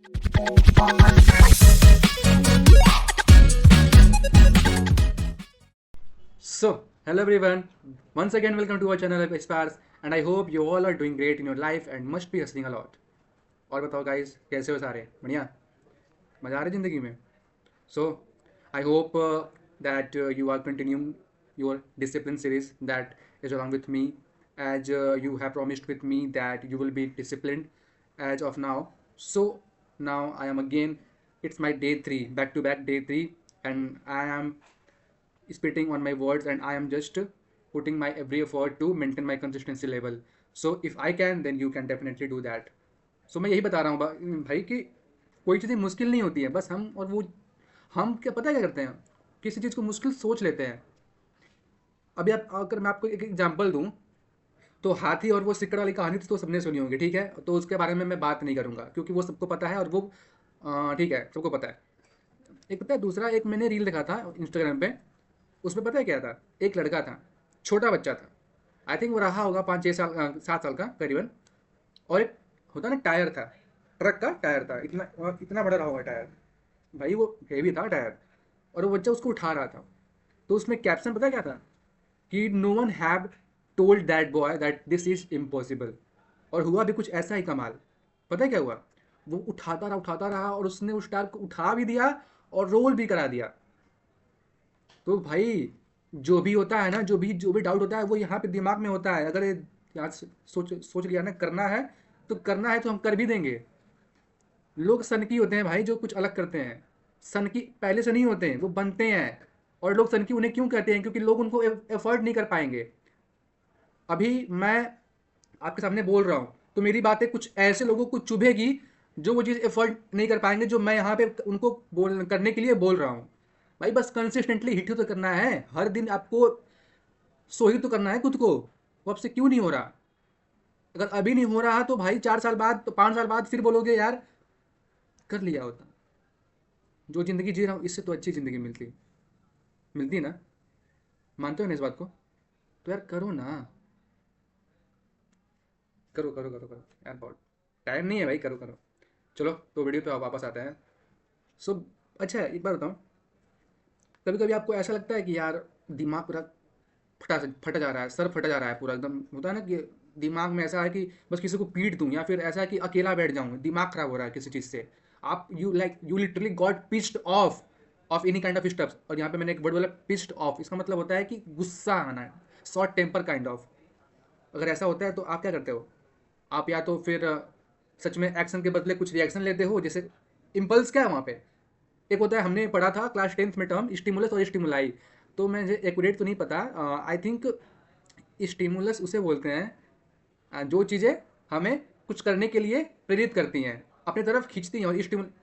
So, hello everyone. Once again, welcome to our channel of Aspires, and I hope you all are doing great in your life and must be hustling a lot. और बताओ guys, कैसे हो सारे? बढ़िया? मजा आ रहा है जिंदगी में? So, I hope that you are continuing your discipline series that is along with me, as you have promised with me that you will be disciplined as of now. So now I am again. It's my day three, back to back day three, and I am spitting on my words, and I am just putting my every effort to maintain my consistency level. So if I can, then you can definitely do that. So मैं यही बता रहा हूँ भाई कि कोई चीज़ें मुश्किल नहीं होती है, बस हम क्या पता है क्या करते हैं, किसी चीज़ को मुश्किल सोच लेते हैं। अभी आप अगर मैं आपको एक एग्जांपल दूं, तो हाथी और वो सिक्कड़ वाली कहानी तो सबने सुनी होगी, ठीक है, तो उसके बारे में मैं बात नहीं करूंगा क्योंकि वो सबको पता है और वो ठीक है, सबको पता है। एक पता है दूसरा, एक मैंने रील देखा था इंस्टाग्राम पे, उसमें पता है क्या था, एक लड़का था, छोटा बच्चा था, आई थिंक वो रहा होगा 5-6 साल 7 साल का करीबन, और एक होता ना टायर था, ट्रक का टायर था, इतना इतना बड़ा रहा होगा टायर, भाई वो हेवी था टायर, और वो बच्चा उसको उठा रहा था। तो उसमें कैप्शन पता है क्या था कि no one have told that boy that this is impossible. और हुआ भी कुछ ऐसा ही कमाल। पता है क्या हुआ, वो उठाता रहा और उसने उस टायर को उठा भी दिया और रोल भी करा दिया। तो भाई जो भी होता है ना, जो भी डाउट होता है वो यहाँ पे दिमाग में होता है। अगर यहाँ से सोच सोच लिया ना करना है तो हम कर भी देंगे। लोग सनकी होते हैं भाई जो कुछ अलग करते हैं, सनकी पहले से नहीं होते हैं, वो बनते हैं। और लोग सनकी उन्हें क्यों कहते हैं, क्योंकि लोग उनको एफर्ट नहीं कर पाएंगे। अभी मैं आपके सामने बोल रहा हूँ तो मेरी बातें कुछ ऐसे लोगों को चुभेगी जो वो चीज़ एफर्ट नहीं कर पाएंगे, जो मैं यहाँ पे उनको बोल करने के लिए बोल रहा हूँ। भाई बस कंसिस्टेंटली हिट तो करना है, हर दिन आपको सो ही तो करना है खुद को। वो आपसे क्यों नहीं हो रहा? अगर अभी नहीं हो रहा तो भाई 4 साल बाद, तो 5 साल बाद फिर बोलोगे यार कर लिया होता। जो ज़िंदगी जी रहा हूँ इससे तो अच्छी ज़िंदगी मिलती मिलती ना। मानते हो ना इस बात को? तो यार करो ना, करो करो करो करो यार, बहुत टाइम नहीं है भाई, करो करो। चलो तो वीडियो पे वापस आते हैं। सो अच्छा एक बात बताऊँ, कभी कभी आपको ऐसा लगता है कि यार दिमाग पूरा फटा जा रहा है, सर फटा जा रहा है पूरा एकदम, होता है ना कि दिमाग में ऐसा है कि बस किसी को पीट दूं, या फिर ऐसा है कि अकेला बैठ जाऊं, दिमाग खराब हो रहा है किसी चीज़ से। आप you literally got pissed off any kind of stuffs. और यहाँ पे मैंने एक वर्ड बोला पिस्ड ऑफ, इसका मतलब होता है कि गुस्सा आना है, शॉर्ट टेम्पर काइंड ऑफ। अगर ऐसा होता है तो आप क्या करते हो? आप या तो फिर सच में एक्शन के बदले कुछ रिएक्शन लेते हो, जैसे इम्पल्स क्या है वहाँ पे। एक होता है, हमने पढ़ा था क्लास 10th में टर्म स्टिमुलस और स्टिमुलाई, तो मुझे एक्यूरेट तो नहीं पता, आई थिंक स्टिमुलस उसे बोलते हैं जो चीज़ें हमें कुछ करने के लिए प्रेरित करती हैं, अपनी तरफ खींचती हैं,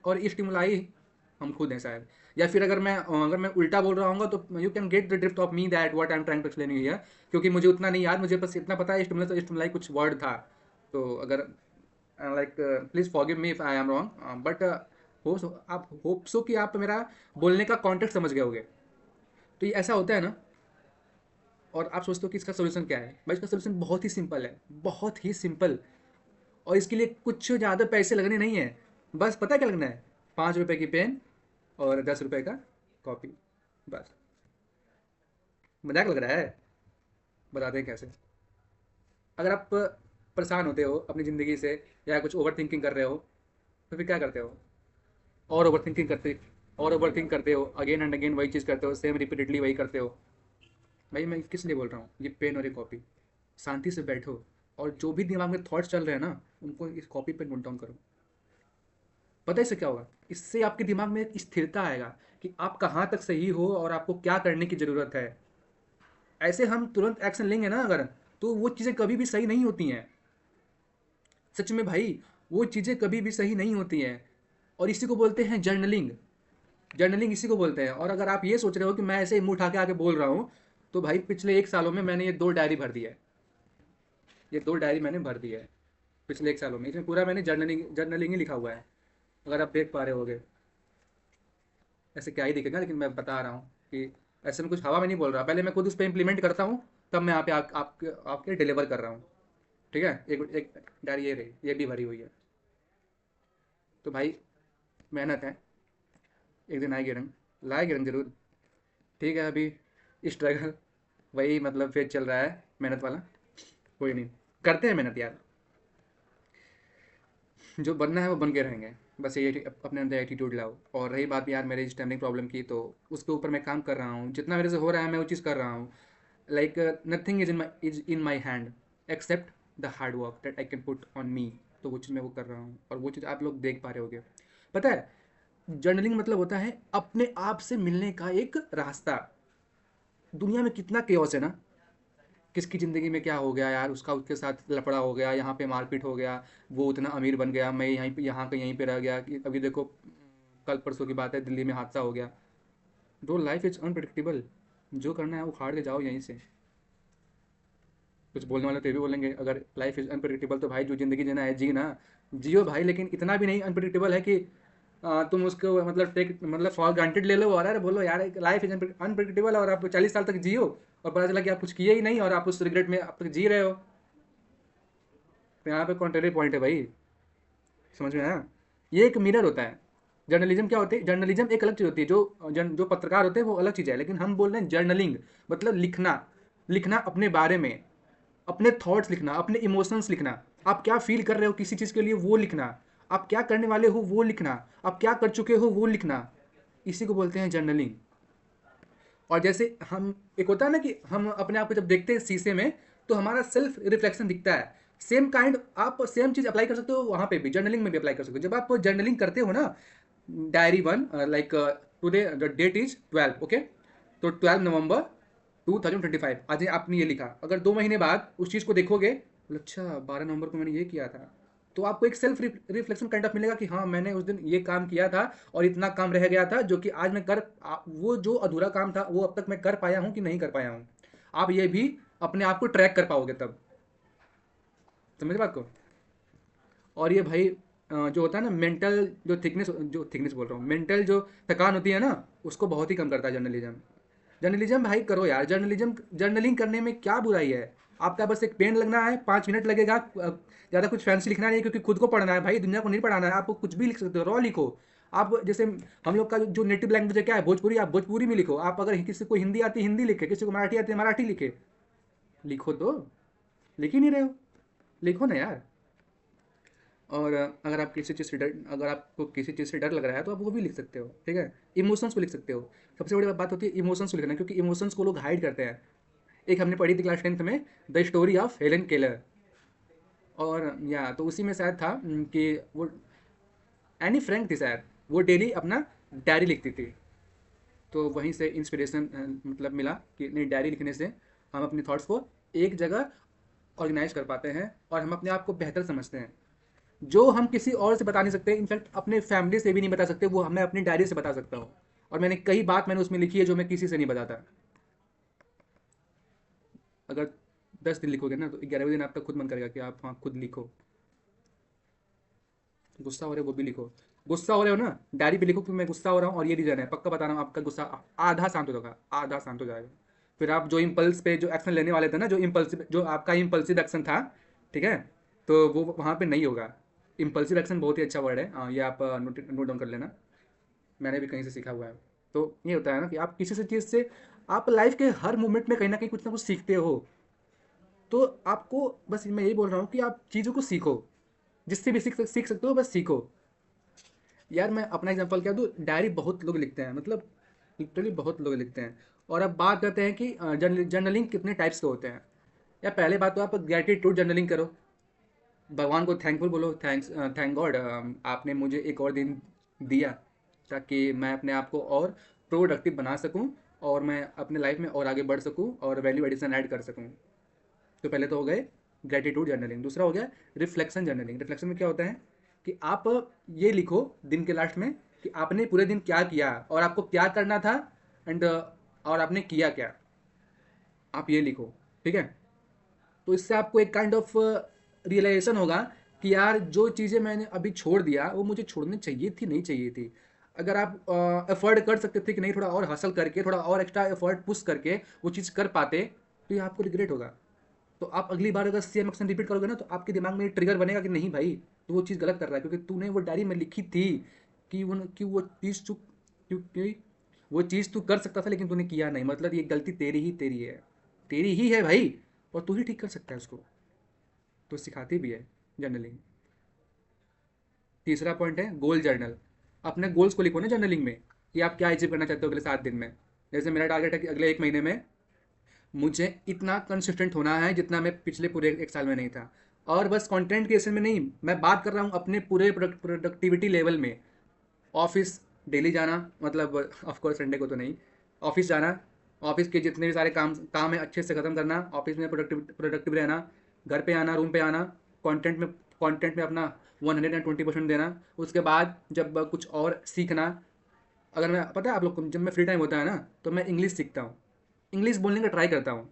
और स्टिमुलाई हम खुद हैं शायद। या फिर अगर मैं उल्टा बोल रहा हूँ तो you can get the drift of me that what I am trying to explain here, क्योंकि मुझे उतना नहीं याद, मुझे बस इतना पता है स्टिमुलस और स्टिमुलाई कुछ वर्ड था। तो अगर like please forgive me if I am wrong, but आप होप सो कि आप मेरा बोलने का कॉन्टेक्स्ट समझ गए होगे। तो ये ऐसा होता है ना, और आप सोचते हो कि इसका सोल्यूशन क्या है। भाई इसका सोल्यूशन बहुत ही सिंपल है, बहुत ही सिंपल। और इसके लिए कुछ ज़्यादा पैसे लगने नहीं है, बस पता है क्या लगना है, 5 रुपए की पेन और 10 रुपए का कॉपी, बस। मजाक लग रहा है? बताते हैं कैसे। अगर आप परेशान होते हो अपनी ज़िंदगी से, या कुछ ओवर थिंकिंग कर रहे हो, तो फिर क्या करते हो? और ओवर थिंक करते हो, अगेन एंड अगेन वही चीज़ करते हो, सेम रिपीटेडली वही करते हो। भाई मैं किस लिए बोल रहा हूँ, ये पेन और ये कॉपी, शांति से बैठो और जो भी दिमाग में थॉट्स चल रहे हैं ना, उनको इस कॉपी पे नोट डाउन करो। पता है इससे क्या होगा? इससे आपके दिमाग में एक स्थिरता आएगा कि आप कहाँ तक सही हो और आपको क्या करने की ज़रूरत है। ऐसे हम तुरंत एक्शन लेंगे ना अगर, तो वो चीज़ें कभी भी सही नहीं होती हैं। सच में भाई, वो चीज़ें कभी भी सही नहीं होती हैं। और इसी को बोलते हैं जर्नलिंग। जर्नलिंग इसी को बोलते हैं। और अगर आप ये सोच रहे हो कि मैं ऐसे ही मुंह उठा के आके बोल रहा हूँ, तो भाई पिछले 1 सालों में मैंने ये 2 डायरी भर दी है। ये 2 डायरी मैंने भर दी है पिछले 1 सालों में, इसमें पूरा मैंने जर्नलिंग ही लिखा हुआ है, अगर आप देख पा रहे होगे। ऐसे क्या ही दिखेगा, लेकिन मैं बता रहा हूँ कि ऐसे में कुछ हवा में नहीं बोल रहा, पहले मैं खुद उस पर इम्प्लीमेंट करता हूँ, तब मैं यहाँ पे आपके डिलीवर कर रहा हूँ। ठीक है, एक एक डायरी ये रही, ये भी भरी हुई है। तो भाई मेहनत है, एक दिन आएगी रंग, लाएगी रंग जरूर। ठीक है, अभी स्ट्रगल वही मतलब फेज चल रहा है मेहनत वाला। कोई नहीं, करते हैं मेहनत यार, जो बनना है वो बन के रहेंगे। बस ये अपने अंदर एटीट्यूड लाओ। और रही बात यार मेरे स्टैंडिंग प्रॉब्लम की, तो उसके ऊपर मैं काम कर रहा हूँ, जितना मेरे से हो रहा है मैं वो चीज़ कर रहा हूँ। Like nothing is in my hand except the hard work that I can put on me. तो वो चीज़ मैं वो कर रहा हूँ, और वो चीज़ आप लोग देख पा रहे होगे। पता है, जर्नलिंग मतलब होता है अपने आप से मिलने का एक रास्ता। दुनिया में कितना केओस है ना, किसकी ज़िंदगी में क्या हो गया यार, उसका उसके साथ लफड़ा हो गया, यहाँ पे मारपीट हो गया, वो उतना अमीर बन गया, मैं यहीं पे यहाँ का यहीं पे रह गया। कि अभी देखो कल परसों की बात है, दिल्ली में हादसा हो गया। दो लाइफ इज अनप्रडिक्टेबल, जो करना है वो उखाड़ के जाओ यहीं से। कुछ बोलने वाले तो ये भी बोलेंगे, अगर लाइफ इज अनप्रडिक्टेबल तो भाई जो ज़िंदगी जीना है जी ना, जियो भाई, लेकिन इतना भी नहीं अनप्रडिक्टेबल है कि तुम उसको मतलब टेक मतलब फॉर ग्रांटेड ले लो, और अरे बोलो यार लाइफ इज अनप्रडिक्टेबल, और आप 40 साल तक जियो और पता चला कि आप कुछ किए ही नहीं और आप उस रिग्रेट में अब तक जी रहे हो। तो यहाँ पे कॉन्ट्रेरी पॉइंट है भाई, समझ में आया। ये एक मिरर होता है। जर्नलिज्म क्या होती है, जर्नलिज्म एक अलग चीज़ होती है, जो पत्रकार होते हैं वो अलग चीज़ है, लेकिन हम बोल रहे हैं जर्नलिंग मतलब लिखना। लिखना अपने बारे में, अपने थॉट्स लिखना, अपने इमोशंस लिखना। आप क्या फील कर रहे हो किसी चीज़ के लिए वो लिखना, आप क्या करने वाले हो वो लिखना, आप क्या कर चुके हो वो लिखना। इसी को बोलते हैं जर्नलिंग। और जैसे हम एक होता है ना कि हम अपने आप को जब देखते हैं शीशे में, तो हमारा सेल्फ रिफ्लेक्शन दिखता है। सेम काइंड आप सेम चीज़ अप्लाई कर सकते हो वहाँ पे भी, जर्नलिंग में भी अप्लाई कर सकते हो। जब आप जर्नलिंग करते हो ना, diary one, like today the date is 12, okay, तो 12 नवंबर 2025, आज आपने ये लिखा। अगर 2 महीने बाद उस चीज़ को देखोगे, बोले, अच्छा 12 नवंबर को मैंने ये किया था, तो आपको एक सेल्फ रिफ्लेक्शन काइंड ऑफ मिलेगा कि हाँ मैंने उस दिन ये काम किया था और इतना काम रह गया था जो कि आज मैं वो जो अधूरा काम था वो अब तक मैं कर पाया हूँ कि नहीं कर पाया हूँ। आप ये भी अपने आप को ट्रैक कर पाओगे तब। समझ बात को। और ये भाई जो होता है ना मेंटल जो थिकनेस बोल रहा हूँ, मेंटल जो थकान होती है ना, उसको बहुत ही कम करता है जर्नलिज्म। जर्नलिज्म भाई करो यार, जर्नलिज्म जर्नलिंग करने में क्या बुराई है। आपका बस एक पेन लगना है, 5 मिनट लगेगा, ज़्यादा कुछ फैंसी लिखना नहीं है, क्योंकि खुद को पढ़ना है भाई, दुनिया को नहीं पढ़ाना है। आपको कुछ भी लिख सकते हो, रॉ लिखो। आप जैसे हम लोग का जो नेटिव लैंग्वेज है क्या है, भोजपुरी, आप भोजपुरी में लिखो। आप अगर किसी को हिंदी आती है हिंदी लिखे, किसी को मराठी आती है मराठी लिखे। लिखो तो, लिख ही नहीं रहे हो, लिखो ना यार। और अगर आप किसी चीज़ से डर अगर आपको किसी चीज़ से डर लग रहा है तो आप वो भी लिख सकते हो, ठीक है। इमोशंस को लिख सकते हो। सबसे बड़ी बात होती है इमोशंस को लिखना, क्योंकि इमोशंस को लोग हाइड करते हैं। एक हमने पढ़ी थी क्लास 10th में, the story of Helen Keller. और या तो उसी में शायद था कि वो एनी फ्रैंक थी शायद, वो डेली अपना डायरी लिखती थी। तो वहीं से इंस्पिरेशन मतलब मिला कि नहीं, डायरी लिखने से हम अपनी थॉट्स को एक जगह ऑर्गेनाइज कर पाते हैं और हम अपने आप को बेहतर समझते हैं। जो हम किसी और से बता नहीं सकते, इनफैक्ट अपने फैमिली से भी नहीं बता सकते, वो मैं अपनी डायरी से बता सकता हूँ। और मैंने कई बात मैंने उसमें लिखी है जो मैं किसी से नहीं बताता। अगर 10 दिन लिखोगे ना, तो 11वें दिन आपका खुद मन करेगा कि आप हाँ खुद लिखो। गुस्सा हो रहे हो वो भी लिखो। गुस्सा हो रहे हो ना, डायरी पे लिखो कि मैं गुस्सा हो रहा हूँ और ये रीज़न है, पक्का बता रहा हूँ आपका गुस्सा आधा शांत हो जाएगा, आधा शांत हो जाएगा। फिर आप जो इम्पल्स पे जो एक्शन लेने वाले थे ना, जो आपका इम्पल्सिव एक्शन था, ठीक है, तो वो वहाँ पे नहीं होगा। इम्पल्सिव एक्शन बहुत ही अच्छा वर्ड है, ये आप नोट डाउन कर लेना, मैंने भी कहीं से सीखा हुआ है। तो ये होता है ना कि आप किसी से चीज़ से आप लाइफ के हर मोमेंट में कहीं ना कुछ सीखते हो। तो आपको बस मैं यही बोल रहा हूँ कि आप चीज़ों को सीखो, जिससे भी सीख सकते हो, बस सीखो। यार मैं अपना एग्जांपल क्या दूँ, डायरी बहुत लोग लिखते हैं, मतलब लिटरली बहुत लोग लिखते हैं। और अब बात करते हैं कि जर्नलिंग कितने टाइप्स के होते हैं। यार पहले बात तो आप ग्रेटिट्यूड जर्नलिंग करो, भगवान को थैंकफुल बोलो, थैंक गॉड आपने मुझे एक और दिन दिया ताकि मैं अपने आप को और प्रोडक्टिव बना सकूं और मैं अपने लाइफ में और आगे बढ़ सकूं और वैल्यू एडिशन ऐड कर सकूं। तो पहले तो हो गए ग्रेटिट्यूड जर्नलिंग। दूसरा हो गया रिफ्लेक्शन जर्नलिंग। रिफ्लेक्शन में क्या होता है कि आप ये लिखो दिन के लास्ट में कि आपने पूरे दिन क्या किया और आपको क्या करना था, एंड और आपने किया क्या, आप ये लिखो, ठीक है। तो इससे आपको एक काइंड ऑफ रियलाइजेशन होगा कि यार जो चीज़ें मैंने अभी छोड़ दिया वो मुझे छोड़नी चाहिए थी, नहीं चाहिए थी। अगर आप एफर्ट कर सकते थे कि नहीं, थोड़ा और हासिल करके, थोड़ा और एक्स्ट्रा एफर्ट पुश करके वो चीज़ कर पाते, तो ये आपको रिग्रेट होगा। तो आप अगली बार अगर सेम एक्शन रिपीट करोगे ना, तो आपके दिमाग में ट्रिगर बनेगा कि नहीं भाई, तो वो चीज़ गलत कर रहा है, क्योंकि तूने वो डायरी में लिखी थी कि वो चीज़ तू क्योंकि वो चीज़ तू कर सकता था लेकिन तूने किया नहीं, मतलब ये गलती तेरी ही है भाई, और तू ही ठीक कर सकता है उसको। तो सिखाती भी है जर्नलिंग। तीसरा पॉइंट है गोल जर्नल। अपने गोल्स को लिखो ना जर्नलिंग में, कि आप क्या अचीव करना चाहते हो अगले 7 दिन में। जैसे मेरा टारगेट है कि अगले 1 महीने में मुझे इतना कंसिस्टेंट होना है जितना मैं पिछले पूरे 1 साल में नहीं था। और बस कंटेंट क्रिएशन में नहीं, मैं बात कर रहा हूँ अपने पूरे प्रोडक्टिविटी लेवल में। ऑफिस डेली जाना, मतलब ऑफ कोर्स संडे को तो नहीं, ऑफिस जाना, ऑफिस के जितने भी सारे काम है अच्छे से ख़त्म करना, ऑफिस में प्रोडक्टिव रहना, घर पे आना, रूम पे आना, कंटेंट में अपना 120% देना। उसके बाद जब कुछ और सीखना, अगर मैं, पता है आप लोग को, जब मैं फ्री टाइम होता है ना तो मैं इंग्लिश सीखता हूँ, इंग्लिश बोलने का ट्राई करता हूँ।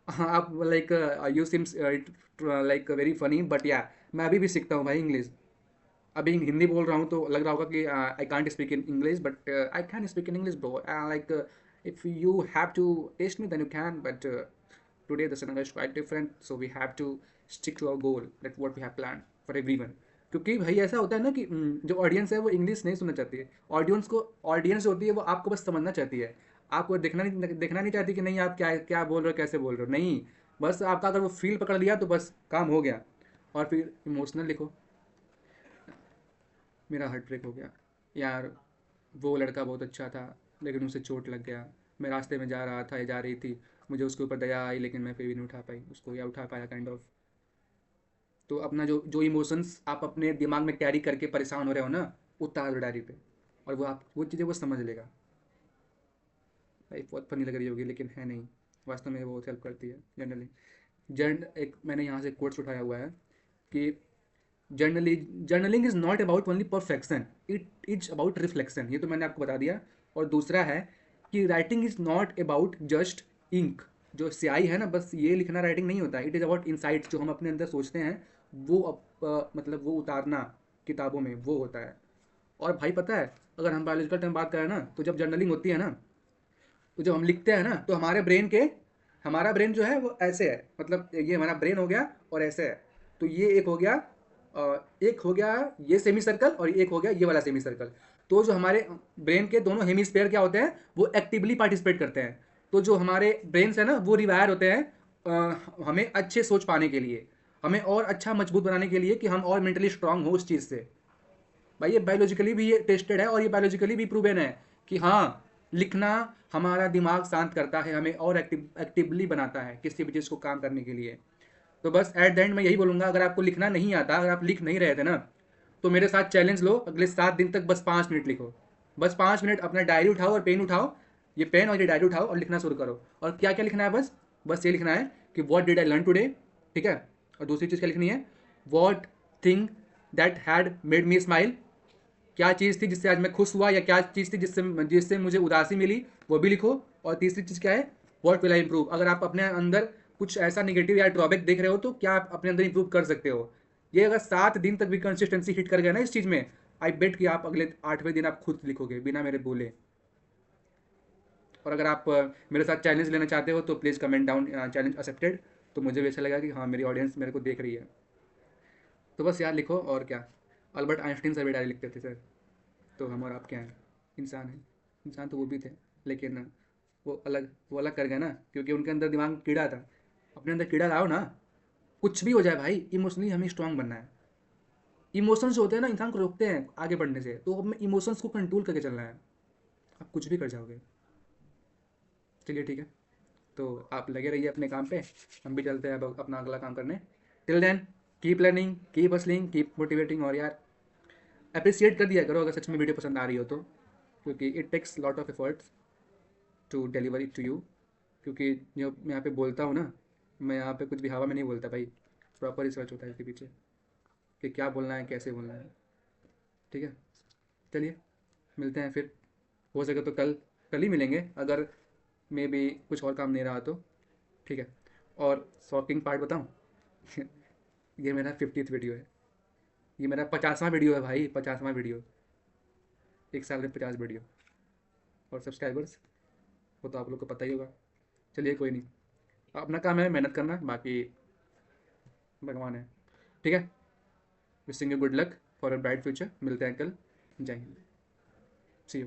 हाँ, आप like you seems like very funny, but या मैं अभी भी सीखता हूँ भाई इंग्लिश। अभी हिंदी बोल रहा हूँ तो लग रहा होगा कि I can't speak in English, but I can speak in English bro, like if you have to test me then you can, but today the scenario is quite different, so we have to stick to our goal that what we have plan for everyone. क्योंकि भाई ऐसा होता है ना कि जो audience है वो इंग्लिश नहीं सुनना चाहती है। ऑडियंस होती है वो आपको बस समझना चाहती है, आपको देखना नहीं चाहती कि नहीं आप क्या क्या बोल रहे हो, कैसे बोल रहे हो, नहीं। बस आपका अगर वो फील पकड़ लिया तो बस काम हो गया। और फिर इमोशनल लिखो। मेरा हार्ट ब्रेक हो गया यार, वो लड़का बहुत अच्छा था लेकिन उसे चोट लग गया। मैं रास्ते में जा रहा था या जा रही थी, मुझे उसके ऊपर दया आई लेकिन मैं फिर भी नहीं उठा पाई उसको, या उठा पाया काइंड ऑफ। तो अपना जो जो इमोशंस आप अपने दिमाग में कैरी करके परेशान हो रहे हो ना, उतार दो डायरी पे, और वो चीज़ें वो समझ लेगा। भाई बहुत फनी लग रही होगी लेकिन है नहीं, वास्तव में वो बहुत हेल्प करती है जनरली। एक मैंने यहाँ से कोट्स उठाया हुआ है कि journaling is not about only perfection, it is about reflection. ये तो मैंने आपको बता दिया। और दूसरा है कि writing is not about just ink, जो स्याही है ना बस ये लिखना राइटिंग नहीं होता, इट इज़ अबाउट इनसाइट, जो हम अपने अंदर सोचते हैं वो मतलब वो उतारना किताबों में वो होता है। और भाई पता है, अगर हम बायोलॉजिकल टर्म बात करें ना, तो जब जर्नलिंग होती है ना, तो जब हम लिखते हैं ना तो हमारा ब्रेन जो है वो ऐसे है, मतलब ये हमारा ब्रेन हो गया और ऐसे है। तो ये एक हो गया ये सेमी सर्कल, और एक हो गया ये वाला सेमी सर्कल। तो जो हमारे ब्रेन के दोनों हेमिस्फेयर क्या होते हैं, वो एक्टिवली पार्टिसिपेट करते हैं। तो जो हमारे ब्रेन्स है ना वो रिवायर होते हैं हमें अच्छे सोच पाने के लिए, हमें और अच्छा मजबूत बनाने के लिए, कि हम और मेंटली स्ट्रांग हो उस चीज़ से। भाई ये बायोलॉजिकली भी ये टेस्टेड है और ये बायोलॉजिकली भी प्रूवन है कि हाँ, लिखना हमारा दिमाग शांत करता है, हमें और एक्टिवली बनाता है किसी भी चीज़ को काम करने के लिए। तो बस एट द एंड मैं यही बोलूँगा, अगर आपको लिखना नहीं आता, अगर आप लिख नहीं रहे थे ना, तो मेरे साथ चैलेंज लो, अगले 7 दिन तक बस 5 मिनट लिखो। बस 5 मिनट अपना डायरी उठाओ और पेन उठाओ, ये पेन और ये डायरी उठाओ और लिखना शुरू करो। और क्या क्या लिखना है, बस ये लिखना है कि what did I learn today, ठीक है। और दूसरी चीज़ क्या लिखनी है, what thing that had made me smile, क्या चीज़ थी जिससे आज मैं खुश हुआ, या क्या चीज़ थी जिससे जिससे मुझे उदासी मिली, वो भी लिखो। और तीसरी चीज़ क्या है, व्हाट विल आई इंप्रूव, अगर आप अपने अंदर कुछ ऐसा निगेटिव या ड्रॉबैक देख रहे हो तो क्या आप अपने अंदर इंप्रूव कर सकते हो। ये अगर 7 दिन तक भी कंसिस्टेंसी हिट कर गया ना इस चीज़ में, आई बेट कि आप अगले 8वें दिन आप खुद लिखोगे बिना मेरे बोले। और अगर आप मेरे साथ चैलेंज लेना चाहते हो तो please comment down, challenge accepted. तो मुझे भी अच्छा लगा कि हाँ, मेरी ऑडियंस मेरे को देख रही है। तो बस यार लिखो, और क्या। अल्बर्ट आइंस्टीन सर भी डायरी लिखते थे सर। तो हम और आप क्या हैं, इंसान हैं। इंसान तो वो भी थे, लेकिन वो अलग कर गए ना, क्योंकि उनके अंदर दिमाग में कीड़ा था। अपने अंदर कीड़ा लाओ ना, कुछ भी हो जाए भाई, इमोशनली हमें स्ट्रांग बनना है। इमोशंस होते हैं ना, इंसान को रोकते हैं आगे बढ़ने से, तो हमें इमोशंस को कंट्रोल करके चलना है, आप कुछ भी कर जाओगे। चलिए ठीक है, तो आप लगे रहिए अपने काम पे, हम भी चलते हैं अब अपना अगला काम करने। Till then, keep learning, keep hustling, keep motivating, और यार अप्रिसिएट कर दिया करो अगर सच में वीडियो पसंद आ रही हो तो, क्योंकि it takes lot of efforts to deliver it to you. क्योंकि जो मैं यहाँ पे बोलता हूँ ना, मैं यहाँ पे कुछ भी हवा में नहीं बोलता भाई, प्रॉपर रिसर्च होता है इसके पीछे कि क्या बोलना है, कैसे बोलना है। ठीक है, चलिए मिलते हैं फिर। हो सके तो कल कल ही मिलेंगे, अगर मे बी कुछ और काम नहीं रहा तो। ठीक है, और शॉकिंग पार्ट बताऊँ ये मेरा 50th वीडियो है, ये मेरा 50वां वीडियो है भाई, 50वां वीडियो। 1 साल में 50 वीडियो। और सब्सक्राइबर्स, वो तो आप लोग को पता ही होगा। चलिए कोई नहीं, अपना काम है मेहनत करना, बाकी भगवान है। ठीक है, wishing you good luck for a bright future. मिलते हैं कल। जय हिंद। सी यू।